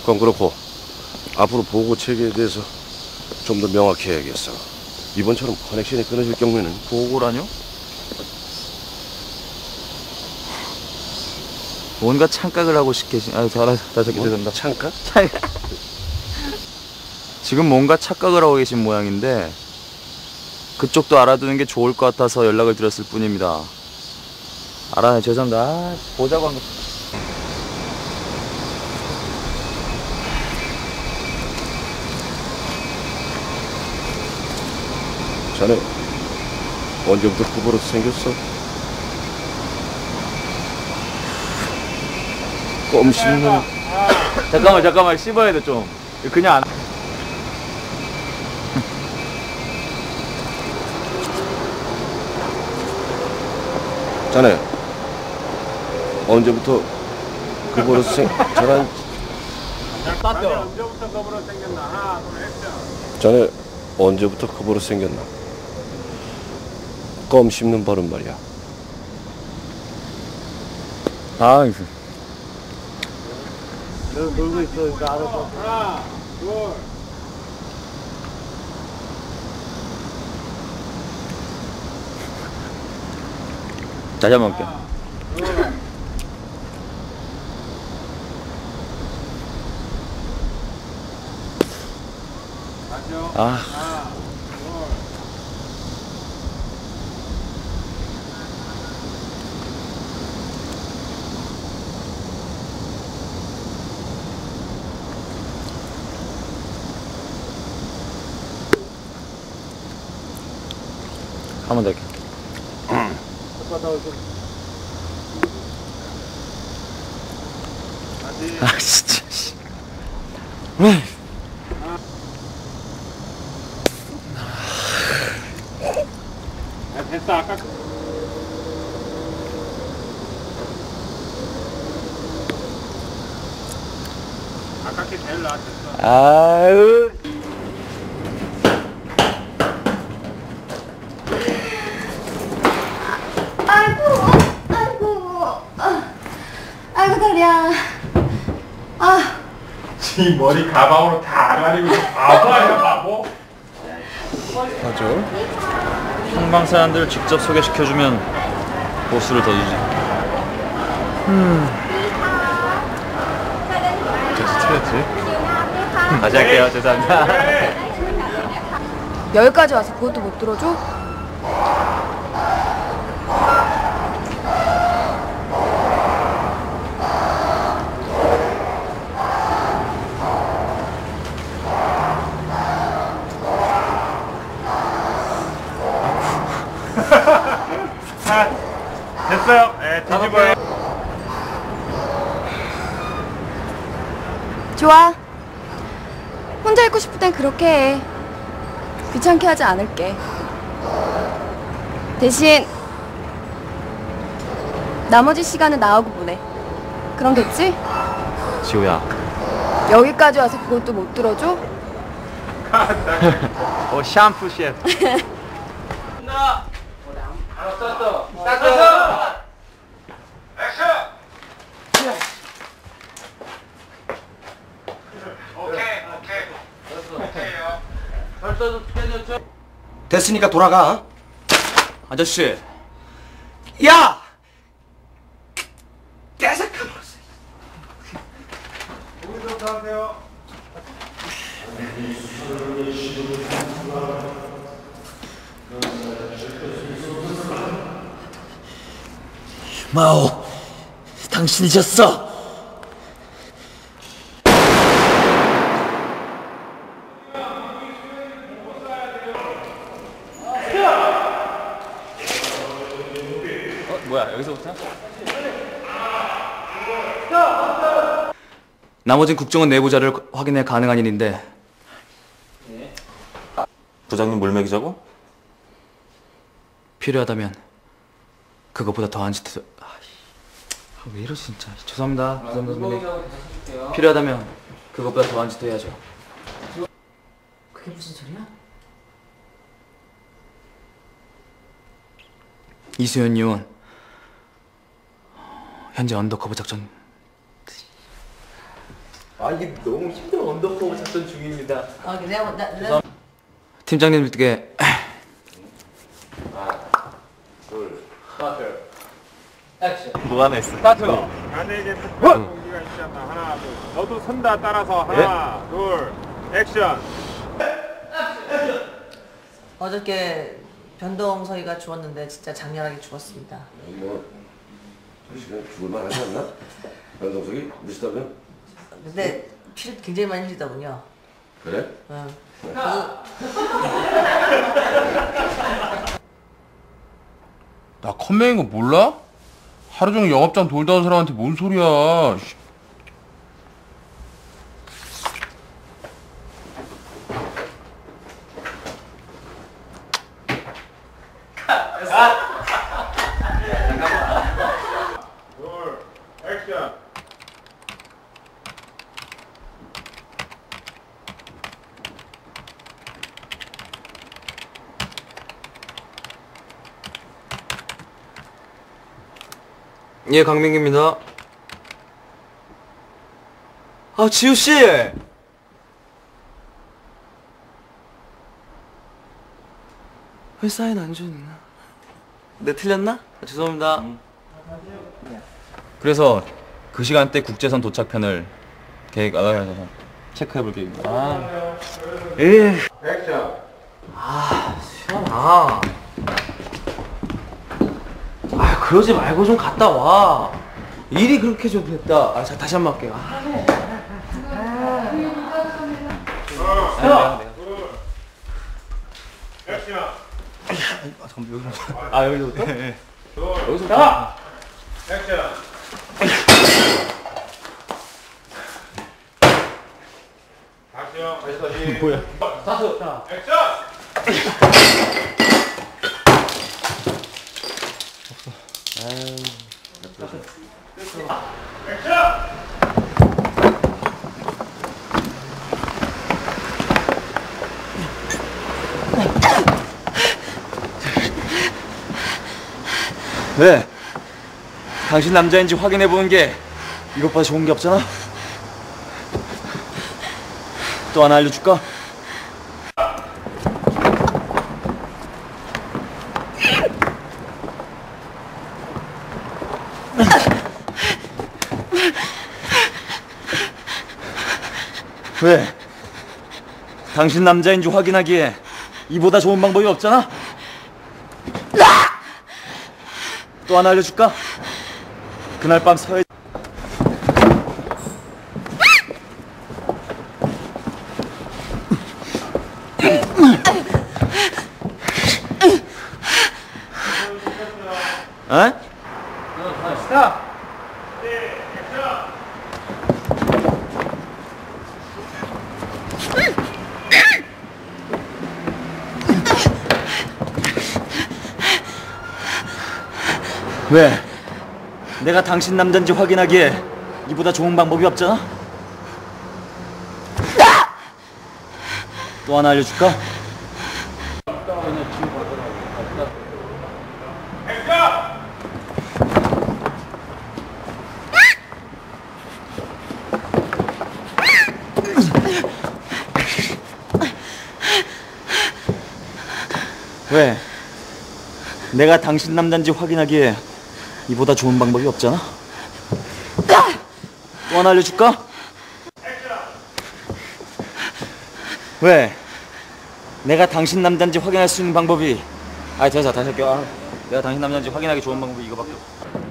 그건 그렇고 앞으로 보고 체계에 대해서 좀 더 명확히 해야겠어. 이번처럼 커넥션이 끊어질 경우에는. 보고라뇨? 뭔가 착각을 하고 계신. 다시 죄송합니다. 창가? 지금 뭔가 착각을 하고 계신 모양인데 그쪽도 알아두는 게 좋을 것 같아서 연락을 드렸을 뿐입니다. 죄송합니다. 보자고 한 거. 자네 언제부터 후보로서 생겼어? 껌 씹는. 잠깐만 씹어야 돼 좀. 그냥 안. 자네 언제부터 후보로서 저런. 언제부터 거부로 생겼나? 하나, 둘, 액션. 자네 언제부터 후보로 생겼나? 껌 씹는 버릇 말이야. 너 놀고 있어, 이거 알아서. 하나, 둘. 다시 한번 할게. 한번 더 할게. 진짜. 됐어, 아까. 아깝게 제일 나았겠어. 아유. 아이고 다리야. 지 머리 가방으로 다 가리고 바보야, 바보. 맞아. 형방 사람들 직접 소개시켜주면 보수를 더 주지. 틀렸지? 다시 할게요. 죄송합니다. 여기까지 와서 그것도 못 들어줘? 됐어요. 네, 뒤집어요. 좋아. 혼자 있고 싶을 땐 그렇게 해. 귀찮게 하지 않을게. 대신 나머지 시간은 나하고 보내. 그럼 됐지? 지호야. 여기까지 와서 그것도 못 들어줘? 샴푸 셰프. 됐으니까 돌아가. 아저씨. 야! 깨삭해버렸어. 거기서부터 하세요. 마오, 당신이 졌어. 뭐야, 여기서부터? 나머진 국정원 내부 자료를 확인해 가능한 일인데. 부장님 물맥이자고? 필요하다면 그것보다 더한 짓도. 왜 이러지 진짜. 죄송합니다. 선배님. 필요하다면 그것보다 더한 짓도 해야죠. 그게 무슨 소리야? 이수연 요원 현재 언더커버 작전. 이게 너무 힘든 언더커버 작전 중입니다. 아, 내가 팀장님께 안에게 특별한 공기가 있지 않나. 하나, 둘. 너도 선다 따라서 하나, 둘. 액션. 어저께 변동서희가 죽었는데 진짜 장렬하게 죽었습니다. 뭐 저 시간 죽을만 하지 않나? 변동석이 미스터면? 근데 피를 굉장히 많이 흘리더군요. 그래? 응. 나 컴맹인 거 몰라? 하루 종일 영업장 돌다 온 사람한테 뭔 소리야. 씨. 둘. 액션. 예, 강민기입니다. 아, 지우씨! 왜 사인 안 줬나? 내 틀렸나? 아, 죄송합니다. 그래서 그 시간대 국제선 도착편을 체크해 볼 계획입니다. 예. 액션. 수연아. 그러지 말고 좀 갔다 와. 일이 그렇게 좀 됐다. 자, 다시 한 번 할게요. 액션. 여기서부터? 여기서부터. 액션. 다시요. 다시. 뭐야? 다섯. 자. 액션. 왜? 당신 남자인지 확인해보는 게 이것보다 좋은 게 없잖아? 또 하나 알려줄까? 왜? 당신 남자인지 확인하기에 이보다 좋은 방법이 없잖아? 또 하나 알려줄까? 그날 밤 서해 어? 스탑! 왜? 내가 당신 남자인지 확인하기에 이보다 좋은 방법이 없잖아? 또 하나 알려줄까? 왜? 내가 당신 남자인지 확인하기에 이보다 좋은 방법이 없잖아? 또 하나 알려줄까? 왜? 내가 당신 남자인지 확인할 수 있는 방법이 됐어 다시 할게요. 내가 당신 남자인지 확인하기 좋은 방법이 이거밖에 없어.